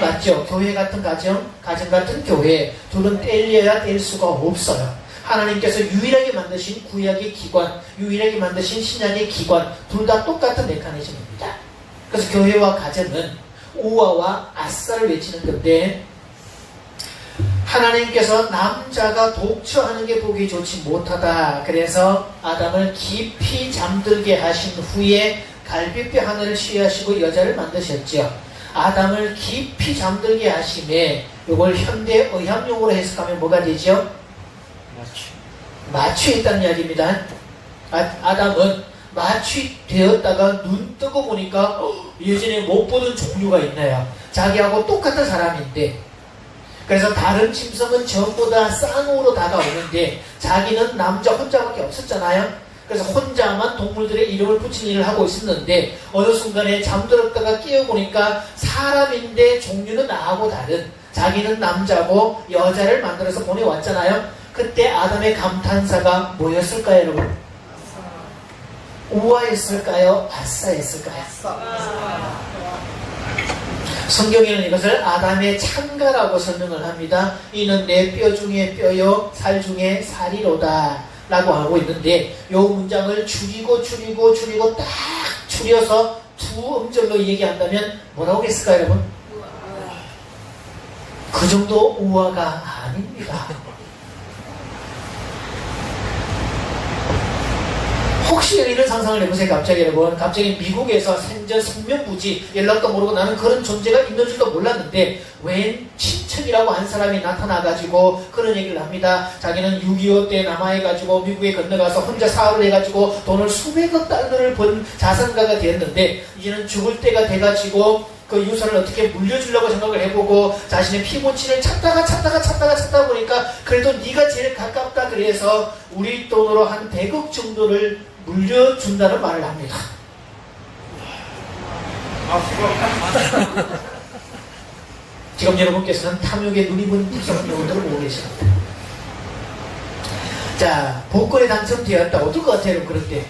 [SPEAKER 2] 맞죠? 교회 같은 가정, 가정 같은 교회 둘은 떼려야 뗄 수가 없어요. 하나님께서 유일하게 만드신 구약의 기관, 유일하게 만드신 신약의 기관 둘 다 똑같은 메커니즘입니다. 그래서 교회와 가정은 우와와 아싸를 외치는 건데 하나님께서 남자가 독처하는 게 보기 좋지 못하다. 그래서 아담을 깊이 잠들게 하신 후에 갈빗뼈 하나를 취하시고 여자를 만드셨죠. 아담을 깊이 잠들게 하심에 이걸 현대 의학용어로 해석하면 뭐가 되죠? 마취했다는 이야기입니다. 아담은 마취되었다가 눈 뜨고 보니까 예전에 못 보던 종류가 있나요? 자기하고 똑같은 사람인데 그래서 다른 짐승은 전부 다 쌍으로 다가오는데 자기는 남자 혼자밖에 없었잖아요. 그래서 혼자만 동물들의 이름을 붙이는 일을 하고 있었는데 어느 순간에 잠들었다가 깨어보니까 사람인데 종류는 나하고 다른 자기는 남자고 여자를 만들어서 보내왔잖아요. 그때 아담의 감탄사가 뭐였을까요 여러분? 우아했을까요? 아싸했을까요? 성경에는 이것을 아담의 창가라고 설명을 합니다. 이는 내 뼈 중에 뼈요 살 중에 살이로다 라고 하고 있는데 이 문장을 줄이고 딱 줄여서 두 음절로 얘기한다면 뭐라고 했을까요 여러분? 그 정도 우아가 아닙니다. 혹시 이런 상상을 해보세요. 갑자기 여러분 갑자기 미국에서 생전 성명부지 연락도 모르고 나는 그런 존재가 있는 줄도 몰랐는데 웬 친척이라고 한 사람이 나타나가지고 그런 얘기를 합니다. 자기는 6.25 때 남하해가지고 미국에 건너가서 혼자 사업을 해가지고 돈을 수백억 달러를 번 자산가가 되었는데 이제는 죽을 때가 돼가지고 그 유산을 어떻게 물려주려고 생각을 해보고 자신의 피부치를 찾다가 보니까 그래도 네가 제일 가깝다 그래서 우리 돈으로 한 100억 정도를 물려준다는 말을 합니다. 지금 여러분께서는 탐욕에 눈이 부는 불쌍한 영혼들을 보고 계십니다. 자, 복권에 당첨되었다. 어떨 것 같아요? 그럴 때.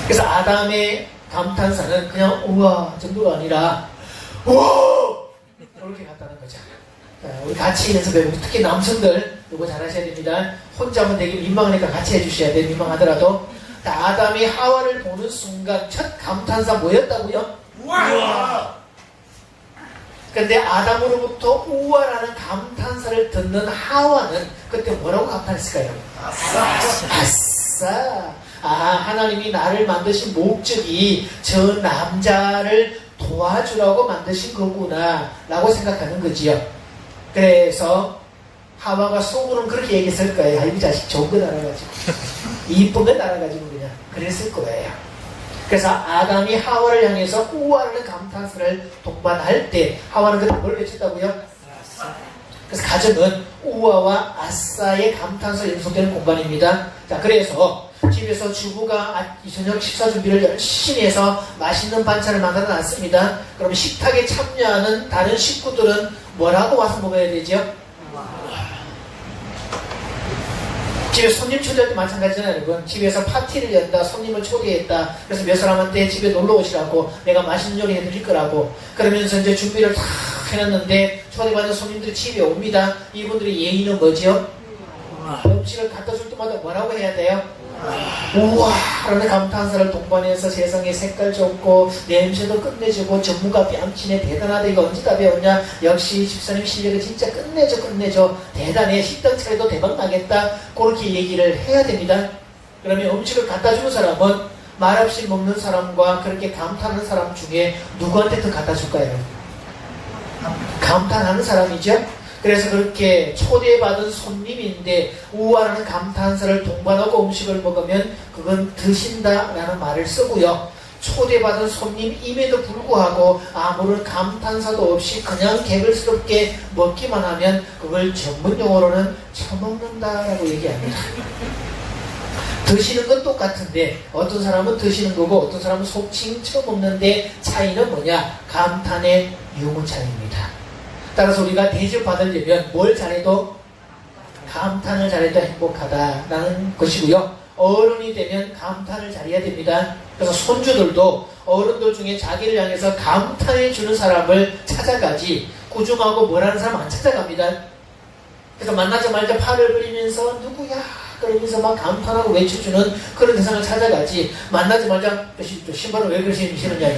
[SPEAKER 2] 그래서 아담의 감탄사는 그냥 우와 정도가 아니라 우와 이렇게 갔다는 거죠. 자, 우리 같이 연습해보고 특히 남성들 이거 잘하셔야 됩니다. 혼자만 되게 민망하니까 같이 해주셔야 돼요. 민망하더라도. 자, 아담이 하와를 보는 순간 첫 감탄사 뭐였다고요? 우와! 근데 아담으로부터 우와라는 감탄사를 듣는 하와는 그때 뭐라고 감탄했을까요? 아싸! 하나님이 나를 만드신 목적이 저 남자를 도와주라고 만드신 거구나 라고 생각하는 거지요. 그래서 하와가 속으로는 그렇게 얘기했을 거예요. 이 자식 좋은 거 알아가지고 이쁜 거 알아가지고 그냥 그랬을 거예요. 그래서 아담이 하와를 향해서 우와라는 감탄사를 동반할 때 하와는 그때 뭘 외쳤다고요? 그래서 가정은 우와와 아싸의 감탄사 연속되는 공간입니다. 자, 그래서 집에서 주부가 저녁 식사 준비를 열심히 해서 맛있는 반찬을 만들어 놨습니다. 그럼 식탁에 참여하는 다른 식구들은 뭐라고 와서 먹어야 되죠? 집에 손님 초대할 때 마찬가지잖아요, 여러분. 집에서 파티를 연다, 손님을 초대했다. 그래서 몇 사람한테 집에 놀러 오시라고, 내가 맛있는 요리 해드릴 거라고. 그러면서 이제 준비를 다 해놨는데 초대받은 손님들이 집에 옵니다. 이분들의 예의는 뭐죠? 음식을 갖다 줄 때마다 뭐라고 해야 돼요? 우와! 라는 감탄사를 동반해서 세상에 색깔 좋고 냄새도 끝내주고 전무가 뺨치네 대단하다. 이거 언제 다 배웠냐? 역시 집사님 실력이 진짜 끝내줘 대단해. 식당 차려도 대박 나겠다. 그렇게 얘기를 해야 됩니다. 그러면 음식을 갖다 주는 사람은 말없이 먹는 사람과 그렇게 감탄하는 사람 중에 누구한테 더 갖다 줄까요? 감탄하는 사람이죠. 그래서 그렇게 초대받은 손님인데 우아라는 감탄사를 동반하고 음식을 먹으면 그건 드신다라는 말을 쓰고요. 초대받은 손님임에도 불구하고 아무런 감탄사도 없이 그냥 개걸스럽게 먹기만 하면 그걸 전문용어로는 처먹는다라고 얘기합니다. 드시는 건 똑같은데 어떤 사람은 드시는 거고 어떤 사람은 속칭 처먹는데 차이는 뭐냐? 감탄의 유무 차이입니다. 따라서 우리가 대접받으려면 뭘 잘해도 감탄을 잘해도 행복하다라는 것이고요. 어른이 되면 감탄을 잘해야 됩니다. 그래서 손주들도 어른들 중에 자기를 향해서 감탄해 주는 사람을 찾아가지 꾸중하고 뭐라는 사람 안 찾아갑니다. 그래서 만나자마자 팔을 그리면서 누구야? 그러면서 막 감탄하고 외쳐주는 그런 대상을 찾아가지 만나자마자 신발을 왜 그러시느냐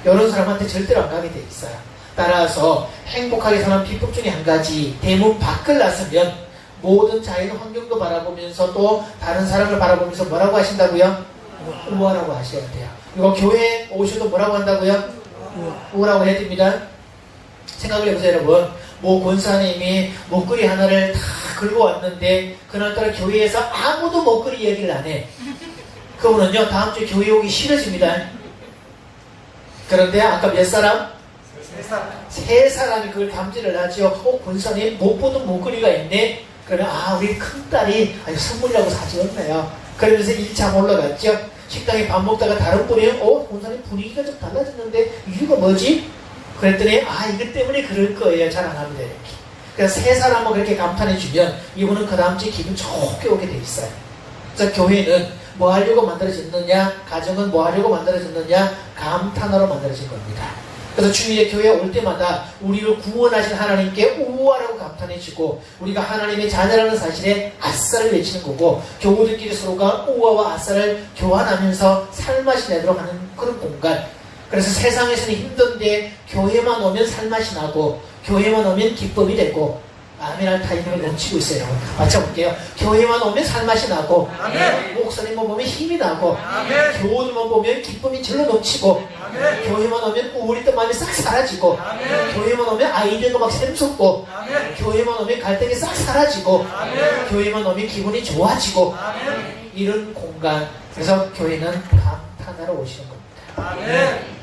[SPEAKER 2] 이런 사람한테 절대로 안 가게 돼 있어요. 따라서 행복하게 사는 비법 중에 한 가지 대문 밖을 나서면 모든 자연 환경도 바라보면서 또 다른 사람을 바라보면서 뭐라고 하신다고요? 우아라고 하셔야 돼요. 이거 교회 오셔도 뭐라고 한다고요? 우아라고 해야 됩니다. 생각을 해보세요 여러분. 모 권사님이 목걸이 하나를 다 긁고 왔는데 그날따라 교회에서 아무도 목걸이 얘기를 안 해. 그분은요 다음 주에 교회 오기 싫어집니다. 그런데 아까 몇 사람? 세 사람이 그걸 감지를 하죠. 권사님 못 보던 목걸이가 있네. 그러면 우리 큰딸이 선물이라고 사주었네요. 그러면서 1차 올라갔죠. 식당에 밥 먹다가 다른 분이 권사님 분위기가 좀 달라졌는데 이유가 뭐지? 그랬더니 이것 때문에 그럴 거예요. 잘 안 합니다. 이렇게. 그래서 세 사람을 그렇게 감탄해주면 이분은 그 다음 주에 기분 좋게 오게 돼 있어요. 그래서 교회는 뭐 하려고 만들어졌느냐? 가정은 뭐 하려고 만들어졌느냐? 감탄하러 만들어진 겁니다. 그래서 주일에 교회에 올 때마다 우리를 구원하신 하나님께 우아라고 감탄해주고 우리가 하나님의 자녀라는 사실에 아싸를 외치는 거고 교우들끼리 서로가 우아와 아싸를 교환하면서 살맛이 내도록 하는 그런 공간. 그래서 세상에서는 힘든데 교회만 오면 살맛이 나고 교회만 오면 기쁨이 되고 아멘할 타이밍을 넘치고 있어요. 맞춰볼게요. 교회만 오면 살맛이 나고
[SPEAKER 3] 아멘.
[SPEAKER 2] 목사님만 보면 힘이 나고
[SPEAKER 3] 아멘.
[SPEAKER 2] 교우들만 보면 기쁨이 절로 넘치고
[SPEAKER 3] 아멘.
[SPEAKER 2] 교회만 오면 우울했던 마음이 싹 사라지고
[SPEAKER 3] 아멘.
[SPEAKER 2] 교회만 오면 아이들도 막 샘솟고
[SPEAKER 3] 아멘.
[SPEAKER 2] 교회만 오면 갈등이 싹 사라지고
[SPEAKER 3] 아멘.
[SPEAKER 2] 교회만 오면 기분이 좋아지고
[SPEAKER 3] 아멘.
[SPEAKER 2] 이런 공간. 그래서 교회는 감탄하러 오시는 겁니다.
[SPEAKER 3] 아멘.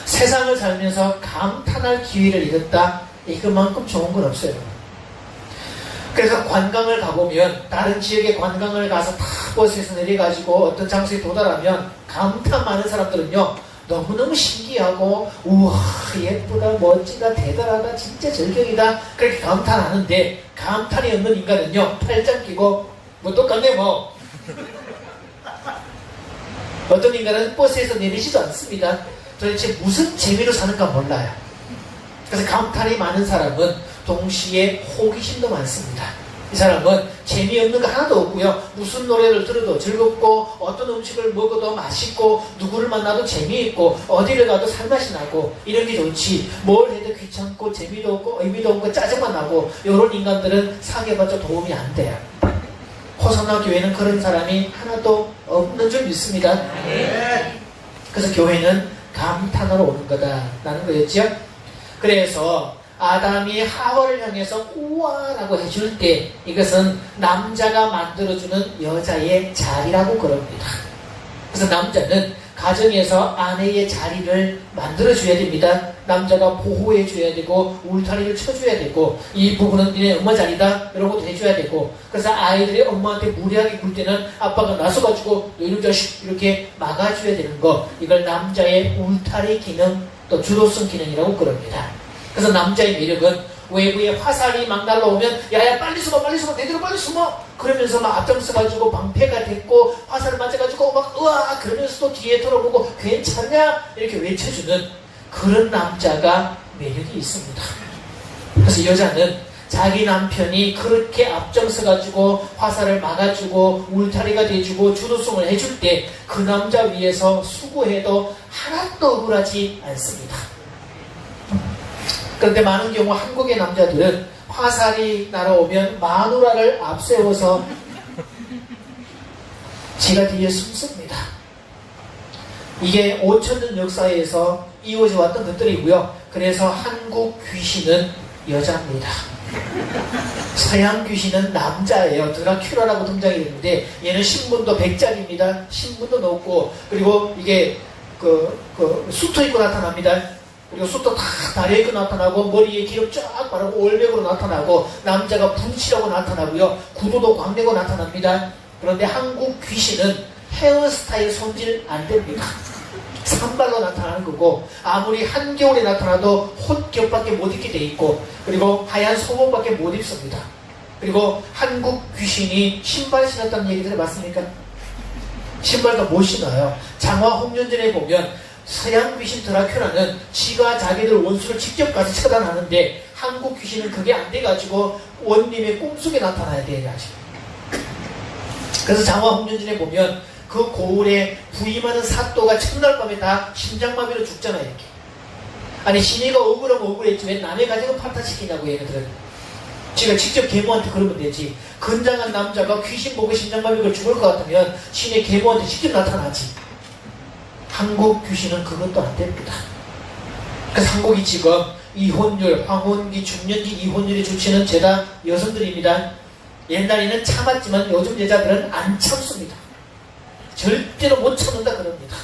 [SPEAKER 2] 세상을 살면서 감탄할 기회를 잃었다. 이것만큼 좋은 건 없어요. 그래서 관광을 가보면 다른 지역에 관광을 가서 다 버스에서 내려가지고 어떤 장소에 도달하면 감탄 많은 사람들은요 너무너무 신기하고 우와 예쁘다 멋지다 대단하다 진짜 절경이다 그렇게 감탄하는데 감탄이 없는 인간은요 팔짱 끼고 뭐 똑같네 뭐 어떤 인간은 버스에서 내리지도 않습니다. 도대체 무슨 재미로 사는가 몰라요. 그래서 감탄이 많은 사람은 동시에 호기심도 많습니다. 이 사람은 재미없는 거 하나도 없고요. 무슨 노래를 들어도 즐겁고 어떤 음식을 먹어도 맛있고 누구를 만나도 재미있고 어디를 가도 살맛이 나고 이런 게 좋지 뭘 해도 귀찮고 재미도 없고 의미도 없고 짜증만 나고 이런 인간들은 사귀어봤자 도움이 안 돼요. 호산나 교회는 그런 사람이 하나도 없는 줄 믿습니다. 그래서 교회는 감탄하러 오는 거다라는 거였죠. 그래서 아담이 하와를 향해서 우와라고 해줄 때 이것은 남자가 만들어주는 여자의 자리라고 그럽니다. 그래서 남자는 가정에서 아내의 자리를 만들어줘야 됩니다. 남자가 보호해줘야 되고 울타리를 쳐줘야 되고 이 부분은 니네 엄마 자리다 이런 것도 해줘야 되고 그래서 아이들이 엄마한테 무리하게 굴 때는 아빠가 나서가지고 너 이놈 자식 이렇게 막아줘야 되는 거 이걸 남자의 울타리 기능 또 주도성 기능이라고 그럽니다. 그래서 남자의 매력은 외부에 화살이 막 날라오면 야야 빨리 숨어 내들어 빨리 숨어 그러면서 막 앞장서가지고 방패가 됐고 화살을 맞아가지고 막 으아 그러면서도 뒤에 돌아보고 괜찮냐 이렇게 외쳐주는 그런 남자가 매력이 있습니다. 그래서 여자는 자기 남편이 그렇게 앞장서가지고 화살을 막아주고 울타리가 돼주고 주도성을 해줄 때 그 남자 위에서 수고해도 하나도 억울하지 않습니다. 그런데 많은 경우 한국의 남자들은 화살이 날아오면 마누라를 앞세워서 지가 뒤에 숨습니다. 이게 5,000년 역사에서 이어져 왔던 것들이고요. 그래서 한국 귀신은 여자입니다. 서양 귀신은 남자예요. 드라큘라라고 등장이 되는데 얘는 신분도 백작입니다. 신분도 높고 그리고 이게 수트 입고 나타납니다. 그리고 수트 다 다리에 입고 나타나고 머리에 기름 쫙 바르고 올백으로 나타나고 남자가 분칠하고 나타나고요. 구두도 광내고 나타납니다. 그런데 한국 귀신은 헤어스타일 손질 안 됩니다. 산발로 나타나는 거고 아무리 한겨울에 나타나도 헛겹밖에 못 입게 돼 있고 그리고 하얀 속옷밖에 못 입습니다. 그리고 한국 귀신이 신발 신었다는 얘기 들어봤습니까? 신발도 못 신어요. 장화 홍련전에 보면 서양 귀신 드라큘라는 지가 자기들 원수를 직접 가서 처단하는데 한국 귀신은 그게 안 돼가지고 원님의 꿈속에 나타나야 돼요. 그래서 장화 홍련전에 보면 그 고을에 부임하는 사또가 첫날 밤에 다 심장마비로 죽잖아요. 이렇게. 아니 신이가 억울하면 억울했지 왜 남의 가정을 파탄시키냐고 얘네들은. 지가 직접 계모한테 그러면 되지. 건장한 남자가 귀신 보고 심장마비가 죽을 것 같으면 신의 계모한테 직접 나타나지. 한국 귀신은 그것도 안 됩니다. 그래서 한국이 지금 이혼율, 황혼기, 중년기 이혼율이 주치는 죄다 여성들입니다. 옛날에는 참았지만 요즘 여자들은 안 참습니다. 절대로 못 참는다 그럽니다.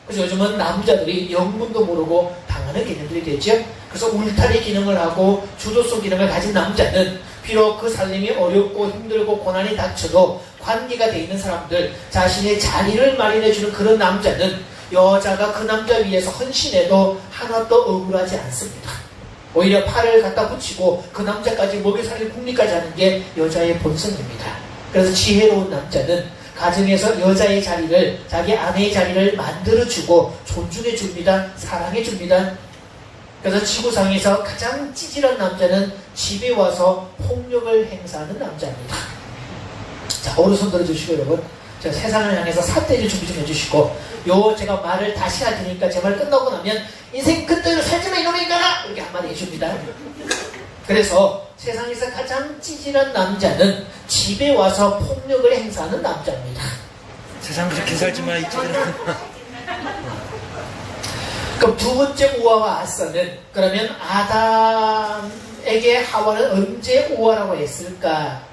[SPEAKER 2] 그래서 요즘은 남자들이 영문도 모르고 당하는 개념들이 되죠. 그래서 울타리 기능을 하고 주도성 기능을 가진 남자는 비록 그 삶이 어렵고 힘들고 고난이 닥쳐도 관계가 돼 있는 사람들, 자신의 자리를 마련해주는 그런 남자는 여자가 그 남자 위해서 헌신해도 하나도 억울하지 않습니다. 오히려 팔을 갖다 붙이고 그 남자까지 먹여 살릴 궁리까지 하는 게 여자의 본성입니다. 그래서 지혜로운 남자는 가정에서 여자의 자리를, 자기 아내의 자리를 만들어주고 존중해줍니다. 사랑해줍니다. 그래서 지구상에서 가장 찌질한 남자는 집에 와서 폭력을 행사하는 남자입니다. 자, 오른손 들어주시고 여러분, 제가 세상을 향해서 삿대질 준비 좀 해주시고, 제가 말을 다시 할 테니까 제 말 끝나고 나면 인생 그때로 살지마 이놈의 인간아! 이렇게 한마디 해줍니다. 그래서 세상에서 가장 찌질한 남자는 집에 와서 폭력을 행사하는 남자입니다.
[SPEAKER 3] 세상 그렇게 살지 마, 이쪽으로.
[SPEAKER 2] 그럼 두 번째 우화와 아서는 그러면 아담에게 하와는 언제 우화라고 했을까?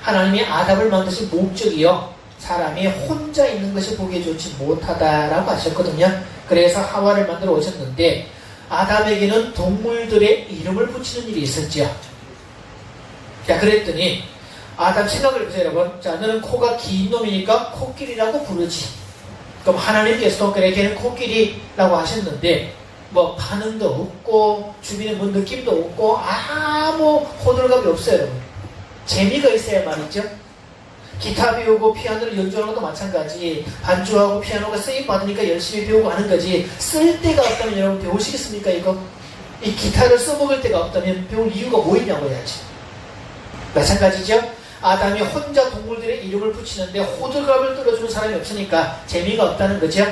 [SPEAKER 2] 하나님이 아담을 만드신 목적이요. 사람이 혼자 있는 것이 보기에 좋지 못하다라고 하셨거든요. 그래서 하와를 만들어 오셨는데 아담에게는 동물들의 이름을 붙이는 일이 있었죠. 자, 그랬더니 아담 생각을 해보세요, 여러분. 자, 너는 코가 긴 놈이니까 코끼리라고 부르지. 그럼 하나님께서도 그래, 걔는 코끼리라고 하셨는데 뭐 반응도 없고 주변에 뭐 느낌도 없고 아무 호들갑이 없어요, 여러분. 재미가 있어야 말이죠. 기타 배우고 피아노를 연주하는 것도 마찬가지. 반주하고 피아노가 쓰임받으니까 열심히 배우고 하는 거지. 쓸 데가 없다면 여러분 배우시겠습니까, 이거? 이 기타를 써먹을 데가 없다면 배울 이유가 뭐 있냐고 해야지. 마찬가지죠. 아담이 혼자 동물들의 이름을 붙이는데 호들갑을 떨어주는 사람이 없으니까 재미가 없다는 거죠.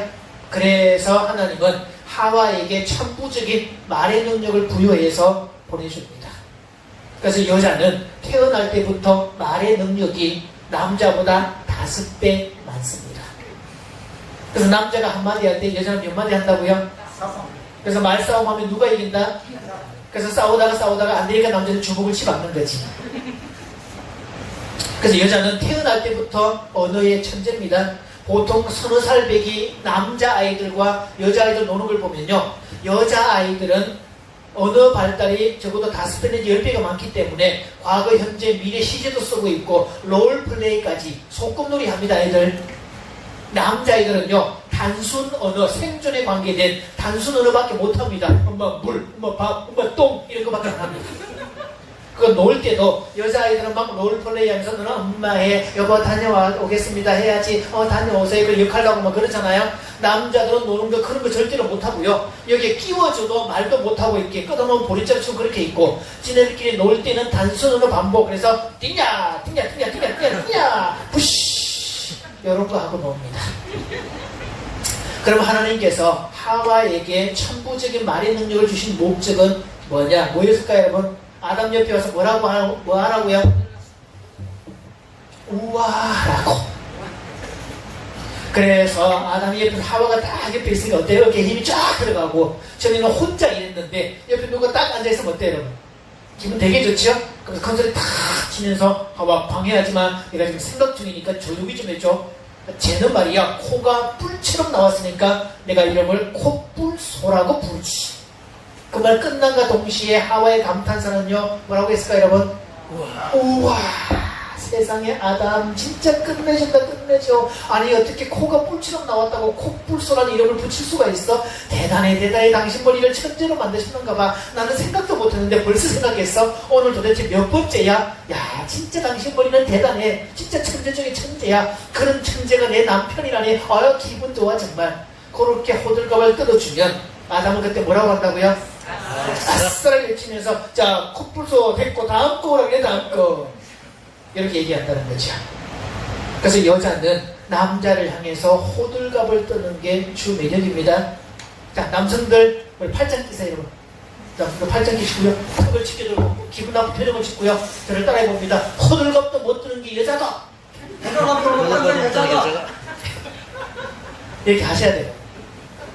[SPEAKER 2] 그래서 하나님은 하와에게 천부적인 말의 능력을 부여해서 보내줍니다. 그래서 여자는 태어날 때부터 말의 능력이 남자보다 5배 많습니다. 그래서 남자가 한마디 할 때 여자는 몇 마디 한다고요? 그래서 말싸움하면 누가 이긴다? 그래서 싸우다가 안 되니까 남자는 주먹을 치박는 거지. 그래서 여자는 태어날 때부터 언어의 천재입니다. 보통 서너 살 배기 남자아이들과 여자아이들 노는 걸 보면요, 여자아이들은 언어 발달이 적어도 5배 내지 10배가 많기 때문에 과거, 현재, 미래 시제도 쓰고 있고 롤플레이까지 소꿉놀이 합니다. 애들. 남자아이들은요, 단순 언어, 생존에 관계된 단순 언어밖에 못합니다. 엄마 물, 엄마 밥, 엄마 똥 이런 거밖에 안 합니다. 그거 놀 때도 여자아이들은 막 롤플레이 하면서 너는 엄마의 여보 다녀오겠습니다 해야지, 다녀오세요 그 역할하고 막 그러잖아요. 남자들은 노는 거 그런 거 절대로 못하고요, 여기에 끼워줘도 말도 못하고 이렇게 끄덕놓은 보리자루처럼 그렇게 있고, 지네들끼리 놀 때는 단순으로 반복. 그래서 뛰냐 부쉬 이런 거 하고 놉니다. 그럼 하나님께서 하와에게 천부적인 말의 능력을 주신 목적은 뭐냐? 뭐였을까요, 여러분? 아담 옆에 와서 뭐 하라고요? 우와라고. 그래서 아담이 옆에 하와가 딱 옆에 있으니까 어때요? 이렇게 힘이 쫙 들어가고, 저는 혼자 일했는데 옆에 누가 딱 앉아있으면 어때요, 여러분? 기분 되게 좋죠? 그래서 큰 소리 탁 치면서 막 방해하지만 내가 지금 생각 중이니까 조용히 좀 해줘. 쟤는 말이야 코가 뿔처럼 나왔으니까 내가 이름을 코뿔소라고 부르지. 그 말 끝난과 동시에 하와의 감탄사는요 뭐라고 했을까 여러분? 우와 세상에 아담 진짜 끝내준다 끝내줘. 아니 어떻게 코가 뿔처럼 나왔다고 코뿔소라는 이름을 붙일 수가 있어? 대단해 대단해. 당신 머리를 천재로 만드셨는가 봐. 나는 생각도 못했는데 벌써 생각했어. 오늘 도대체 몇 번째야? 야 진짜 당신 머리는 대단해. 진짜 천재 중에 천재야. 그런 천재가 내 남편이라니. 아유 기분 좋아 정말. 그렇게 호들갑을 떨어주면 아담은 그때 뭐라고 한다고요? 아싸를 외치면서 자 코뿔소 됐고 다음 거 오라 그래 다음 거 이렇게 얘기한다는 거죠. 그래서 여자는 남자를 향해서 호들갑을 떠는 게 주 매력입니다. 자 남성들 우리 팔짱 끼세요 여러분. 자 팔짱 끼시고요. 턱을 치켜들고 기분 나쁜 표정을 짓고요. 저를 따라해봅니다. 호들갑도 못 뜨는 게 여자가 이렇게 하셔야 돼요.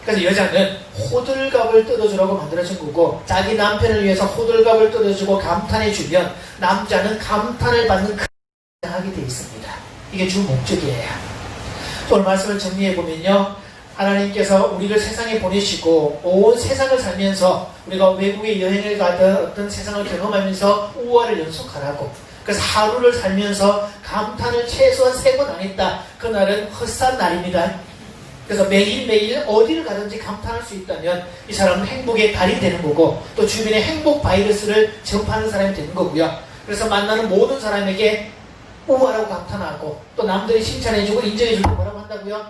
[SPEAKER 2] 그래서 여자는 호들갑을 뜯어주라고 만들어진 거고 자기 남편을 위해서 호들갑을 뜯어주고 감탄해주면 남자는 감탄을 받는 하게 되어 있습니다. 이게 주 목적이에요. 오늘 말씀을 정리해보면요. 하나님께서 우리를 세상에 보내시고 온 세상을 살면서 우리가 외국에 여행을 가든 어떤 세상을 경험하면서 우화를 연속하라고. 그래서 하루를 살면서 감탄을 최소한 3번 안 했다. 그날은 헛산 날입니다. 그래서 매일매일 어디를 가든지 감탄할 수 있다면 이 사람은 행복의 달이 되는 거고 또 주변에 행복 바이러스를 전파하는 사람이 되는 거고요. 그래서 만나는 모든 사람에게 우와라고 감탄하고 또 남들이 칭찬해주고 인정해주고 뭐라고 한다고요?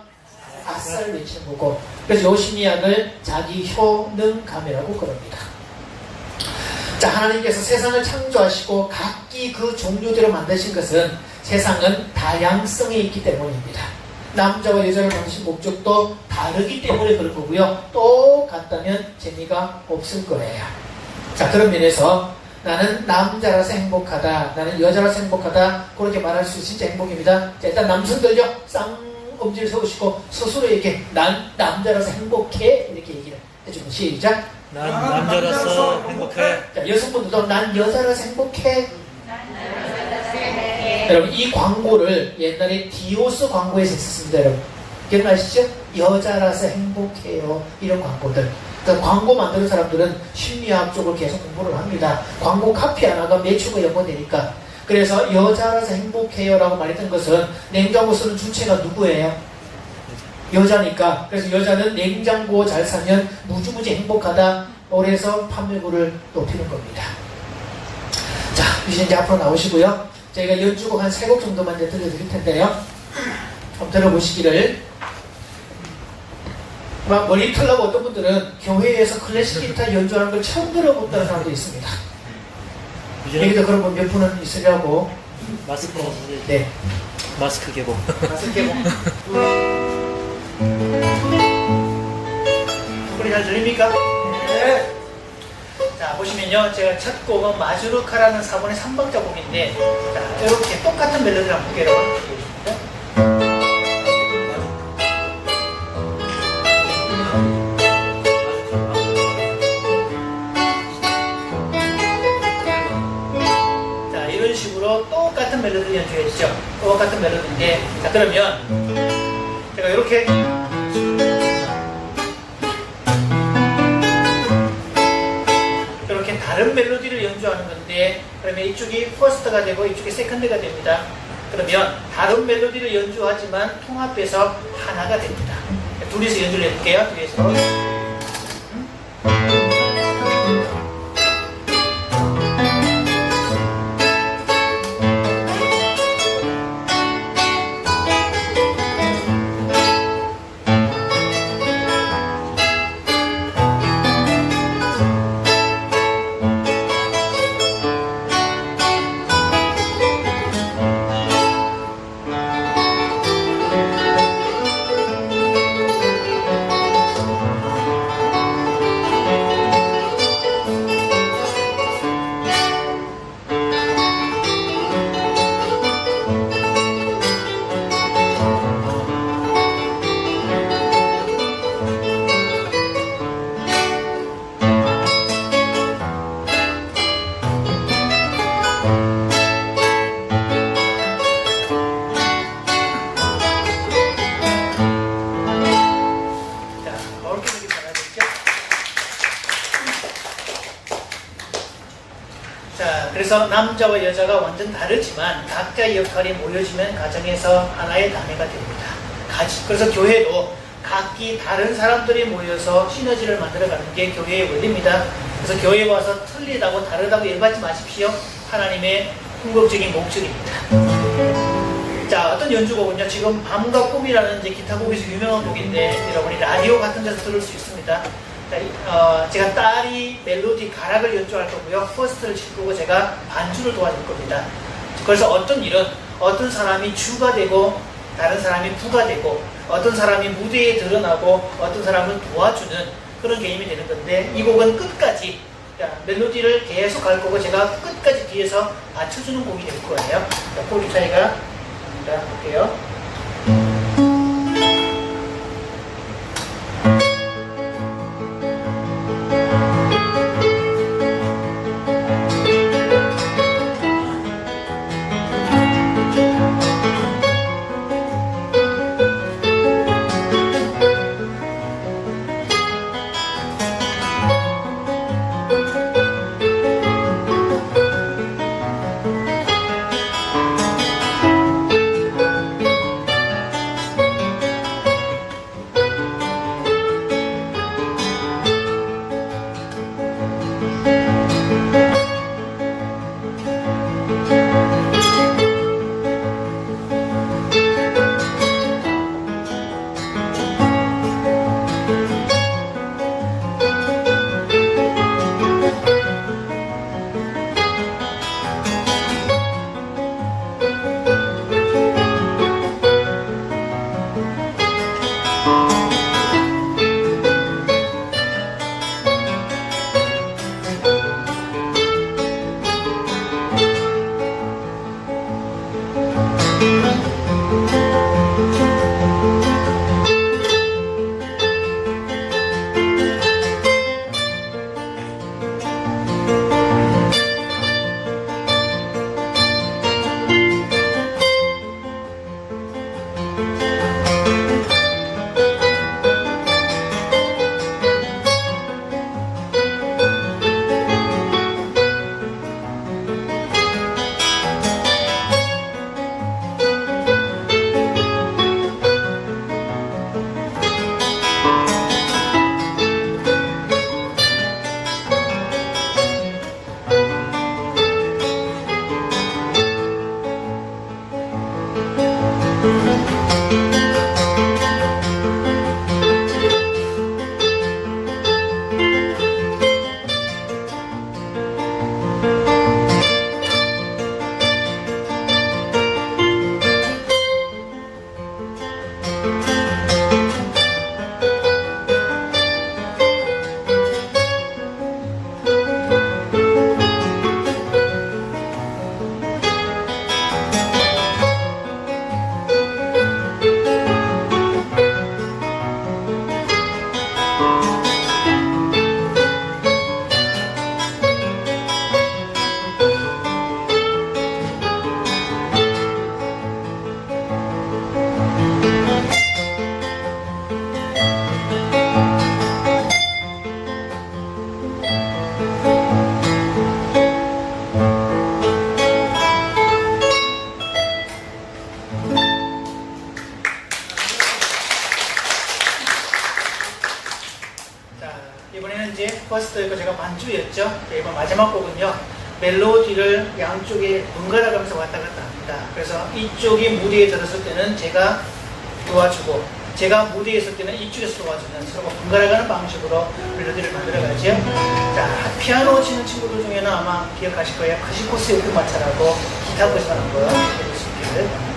[SPEAKER 2] 아싸를 외치는 거고. 그래서 요시미약을 자기 효능감이라고 그럽니다. 자 하나님께서 세상을 창조하시고 각기 그 종류대로 만드신 것은 세상은 다양성이 있기 때문입니다. 남자와 여자를 만드신 목적도 다르기 때문에 그런 거고요. 똑같다면 재미가 없을 거예요. 자 그런 면에서 나는 남자라서 행복하다, 나는 여자라서 행복하다 그렇게 말할 수 진짜 행복입니다. 자, 일단 남성들요 쌍엄지를 세우시고 스스로에게 난 남자라서 행복해 이렇게 얘기를 해주면 시작.
[SPEAKER 3] 난 남자라서 행복해.
[SPEAKER 2] 자, 여성분들도 난 여자라서 행복해. 여러분 이 광고를 옛날에 디오스 광고에서 했었습니다. 여러분 기억나시죠? 여자라서 행복해요 이런 광고들. 그러니까 광고 만드는 사람들은 심리학 쪽으로 계속 공부를 합니다. 광고 카피 하나가 매출과 연관되니까. 그래서 여자라서 행복해요 라고 말했던 것은 냉장고 쓰는 주체가 누구예요? 여자니까. 그래서 여자는 냉장고 잘 사면 무지무지 행복하다. 그래서 판매고를 높이는 겁니다. 자 이제 앞으로 나오시고요. 저희가 연주곡 한 3곡 정도만 이제 들려드릴 텐데요. 한번 들어보시기를. 막 머리 털라고 어떤 분들은 교회에서 클래식 기타 연주하는 걸 처음 들어본다는 사람도 있습니다. 여기도 그런 분 몇 분은 있으려고.
[SPEAKER 3] 마스크.
[SPEAKER 2] 네.
[SPEAKER 3] 마스크 개봉.
[SPEAKER 2] 마스크 개봉. 소리 잘 들립니까? 네. 자 보시면요 제가 첫 곡은 마주르카라는 4번의 3박자 곡인데 자 이렇게 똑같은 멜로디를 한번 볼게요. 보겠습니다. 자 이런 식으로 똑같은 멜로디를 연주했죠. 똑같은 멜로디인데 자 그러면 제가 이렇게 다른 멜로디를 연주하는 건데 그러면 이쪽이 퍼스트가 되고 이쪽이 세컨드가 됩니다. 그러면 다른 멜로디를 연주하지만 통합해서 하나가 됩니다. 둘이서 연주를 해볼게요. 둘이서. 자, 그래서 남자와 여자가 완전 다르지만 각자의 역할이 모여지면 가정에서 하나의 단위가 됩니다. 그래서 교회도 각기 다른 사람들이 모여서 시너지를 만들어가는 게 교회의 원리입니다. 그래서 교회에 와서 틀리다고 다르다고 열받지 마십시오. 하나님의 궁극적인 목적입니다. 자, 어떤 연주곡은요, 지금 밤과 꿈이라는 이제 기타 곡에서 유명한 곡인데 여러분이 라디오 같은 데서 들을 수 있습니다. 자, 제가 딸이 멜로디 가락을 연주할 거고요, 퍼스트를 칠 거고 제가 반주를 도와줄 겁니다. 그래서 어떤 일은 어떤 사람이 주가 되고 다른 사람이 부가 되고 어떤 사람이 무대에 드러나고 어떤 사람은 도와주는 그런 개념이 되는 건데, 이 곡은 끝까지 멜로디를 계속 갈 거고 제가 끝까지 뒤에서 받쳐주는 곡이 될 거예요. 자, 콜 차이가 볼게요. 이번에는 이제 퍼스트였고 제가 반주였죠. 이번 마지막 곡은요, 멜로디를 양쪽에 번갈아 가면서 왔다 갔다 합니다. 그래서 이쪽이 무대에 들었을 때는 제가 도와주고, 제가 무대에 있을 때는 이쪽에서 도와주는 서로 번갈아가는 방식으로 멜로디를 만들어가죠. 자, 피아노 치는 친구들 중에는 아마 기억하실 거예요. 크시코스 요크마차라고 기타 버전한 거 해볼 수 있게끔.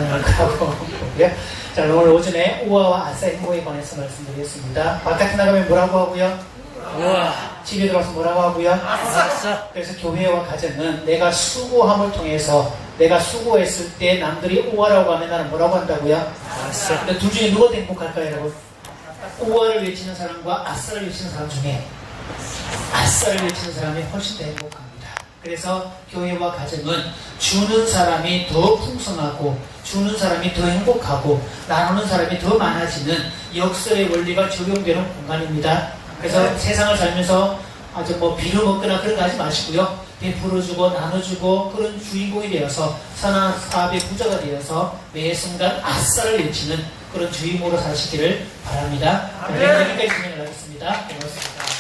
[SPEAKER 2] 가능할 거라고 보고요. 자, 오늘 오전에 우아와 아싸 행복에 관해서 말씀드리겠습니다. 바깥에 나가면 뭐라고 하고요?
[SPEAKER 3] 우와.
[SPEAKER 2] 집에 들어와서 뭐라고 하고요?
[SPEAKER 3] 아싸.
[SPEAKER 2] 그래서 교회와 가정은 내가 수고함을 통해서 내가 수고했을 때 남들이 우아라고 하면 나는 뭐라고 한다고요?
[SPEAKER 3] 아싸.
[SPEAKER 2] 근데 둘 중에 누가 더 행복할까요, 여러분? 우아를 외치는 사람과 아싸를 외치는 사람 중에 아싸를 외치는 사람이 훨씬 더 행복합니다. 그래서 교회와 가정은 주는 사람이 더 풍성하고 주는 사람이 더 행복하고 나누는 사람이 더 많아지는 역설의 원리가 적용되는 공간입니다. 그래서 세상을 살면서 아주 뭐 빌어먹거나 그런 거 하지 마시고요. 베풀어주고 나눠주고 그런 주인공이 되어서 선한 사업의 부자가 되어서 매 순간 아싸를 외치는 그런 주인공으로 사시기를 바랍니다. 여기까지 진행을 하겠습니다. 고맙습니다.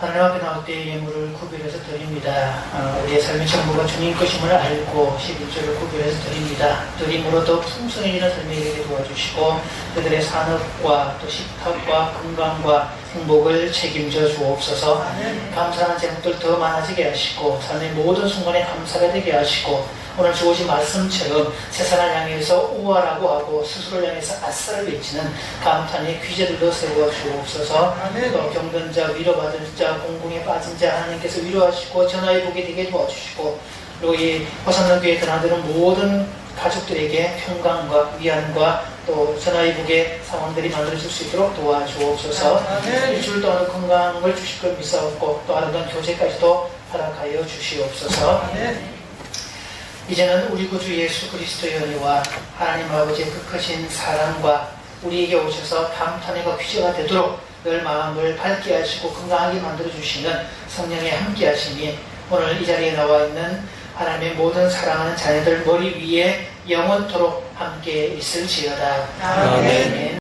[SPEAKER 2] 하나님 앞에 나올 때 예물을 구별해서 드립니다. 우리의 삶의 전부가 주님 것임을 알고 11조를 구별해서 드립니다. 드림으로 더 풍성해지는 삶이 되게 도와주시고 그들의 산업과 또 식탁과 건강과 행복을 책임져 주옵소서. 감사하는 제목들 더 많아지게 하시고 삶의 모든 순간에 감사가 되게 하시고 오늘 주어진 말씀처럼 세상을 향해서 우아라고 하고 스스로를 향해서 아싸를 외치는 감탄의 귀재들도 세워 주옵소서. 또 병든 자, 위로받은 자, 공공에 빠진 자 하나님께서 위로하시고 전화의 복이 되게 도와주시고 그리고 이 호산나 교회 드나드는 모든 가족들에게 평강과 위안과 또 전화의 복의 상황들이 만들어질 수 있도록 도와주옵소서. 일주일 동안 건강을 주실 걸 믿사옵고 또 아름다운 교제까지도 허락하여 주시옵소서. 이제는 우리 구주 예수 그리스도의 은혜와 하나님 아버지의 그 크신 사랑과 우리에게 오셔서 감탄회가 귀재가 되도록 늘 마음을 밝게 하시고 건강하게 만들어주시는 성령의 함께 하심이 오늘 이 자리에 나와 있는 하나님의 모든 사랑하는 자녀들 머리 위에 영원토록 함께 있을지어다. 아멘.